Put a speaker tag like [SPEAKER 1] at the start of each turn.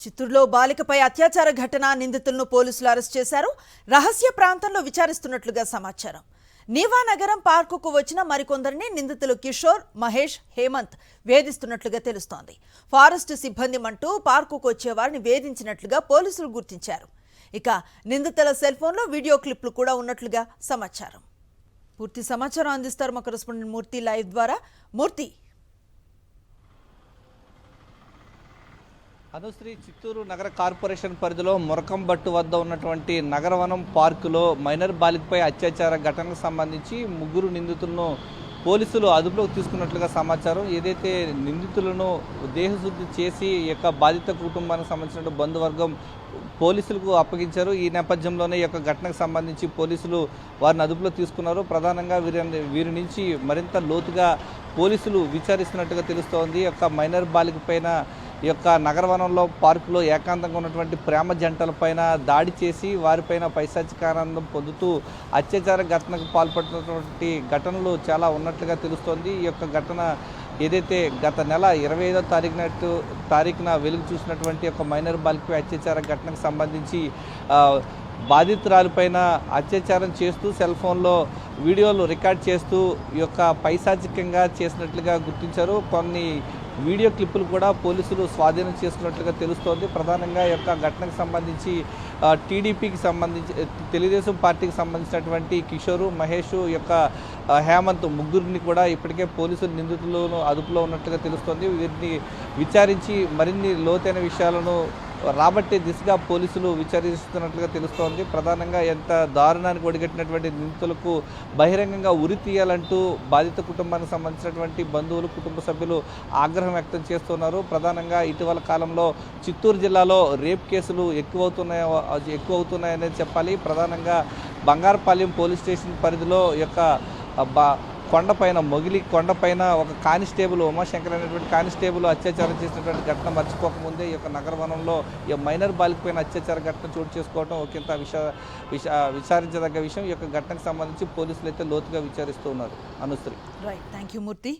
[SPEAKER 1] చిత్తూరులో బాలికపై అత్యాచార ఘటన నిందితులను పోలీసులు అరెస్ట్ చేశారు. రహస్య ప్రాంతంలో విచారిస్తున్నట్లుగా సమాచారం. నీవా నగరం పార్కుకు వచ్చిన మరికొందరిని నిందితులు కిషోర్, మహేష్, హేమంత్ వేధిస్తున్నట్లుగా తెలుస్తోంది. ఫారెస్ట్ సిబ్బంది అంటూ పార్కుకు వచ్చే వారిని వేధించినట్లుగా పోలీసులు గుర్తించారు. ఇక నిందితుల సెల్ ఫోన్లో వీడియో క్లిప్లు కూడా ఉన్నట్లుగా సమాచారం. పూర్తి సమాచారం అందిస్తారు మా కరెస్పాండెంట్ మూర్తి లైవ్ ద్వారా. మూర్తి,
[SPEAKER 2] అనుశ్రీ, చిత్తూరు నగర కార్పొరేషన్ పరిధిలో మురకంబట్టు వద్ద ఉన్నటువంటి నగరవనం పార్కులో మైనర్ బాలికపై అత్యాచార ఘటనకు సంబంధించి ముగ్గురు నిందితులను పోలీసులు అదుపులోకి తీసుకున్నట్లుగా సమాచారం. ఏదైతే నిందితులను దేహశుద్ధి చేసి యొక్క బాధిత కుటుంబానికి సంబంధించిన బంధువర్గం పోలీసులకు అప్పగించారు. ఈ నేపథ్యంలోనే ఈ యొక్క ఘటనకు సంబంధించి పోలీసులు వారిని అదుపులో తీసుకున్నారు. ప్రధానంగా వీరి నుంచి మరింత లోతుగా పోలీసులు విచారిస్తున్నట్టుగా తెలుస్తోంది. యొక్క మైనర్ బాలిక పైన ఈ యొక్క నగరవనంలో పార్కులో ఏకాంతంగా ఉన్నటువంటి ప్రేమ జంటలపైన దాడి చేసి వారిపైన పైశాచికానందం పొందుతూ అత్యాచార ఘటనకు పాల్పడుతున్నటువంటి ఘటనలు చాలా ఉన్నట్లుగా తెలుస్తోంది. ఈ యొక్క ఘటన ఏదైతే గత నెల 25వ తారీఖున వెలుగు చూసినటువంటి యొక్క మైనర్ బాలికపై అత్యాచార ఘటనకు సంబంధించి బాధితురాలిపైన అత్యాచారం చేస్తూ సెల్ ఫోన్లో వీడియోలు రికార్డ్ చేస్తూ ఈ యొక్క పైశాచికంగా చేసినట్లుగా గుర్తించారు. కొన్ని వీడియో క్లిప్పులు కూడా పోలీసులు స్వాధీనం చేసుకున్నట్లుగా తెలుస్తోంది. ప్రధానంగా ఈ యొక్క ఘటనకు సంబంధించి టీడీపీకి సంబంధించి తెలుగుదేశం పార్టీకి సంబంధించినటువంటి కిషోరు, మహేష్, యొక్క హేమంత్ ముగ్గురిని కూడా ఇప్పటికే పోలీసులు నిందితులను అదుపులో ఉన్నట్లుగా తెలుస్తోంది. వీరిని విచారించి మరిన్ని లోతైన విషయాలను రాబట్టే దిశగా పోలీసులు విచారిస్తున్నట్లుగా తెలుస్తోంది. ప్రధానంగా ఎంత దారుణానికి ఒడిగట్టినటువంటి నిందితులకు బహిరంగంగా ఉరి తీయాలంటూ బాధిత కుటుంబానికి సంబంధించినటువంటి బంధువులు, కుటుంబ సభ్యులు ఆగ్రహం వ్యక్తం చేస్తున్నారు. ప్రధానంగా ఇటీవల కాలంలో చిత్తూరు జిల్లాలో రేప్ కేసులు ఎక్కువవుతున్నాయనే చెప్పాలి. ప్రధానంగా బంగారపాలెం పోలీస్ స్టేషన్ పరిధిలో యొక్క కొండపైన మొగిలి కొండపైన ఒక కానిస్టేబుల్ ఉమాశంకర్ అనేటువంటి కానిస్టేబుల్ అత్యాచారం చేసినటువంటి ఘటన మర్చిపోకముందే ఈ యొక్క నగరవనంలో ఈ మైనర్ బాలిక పైన అత్యాచార ఘటన చోటు చేసుకోవడం ఒకంత విచారించదగ్గ విషయం. ఈ యొక్క ఘటనకు సంబంధించి పోలీసులు అయితే లోతుగా విచారిస్తూ ఉన్నారు. Anusri,
[SPEAKER 1] right, thank you Murthy.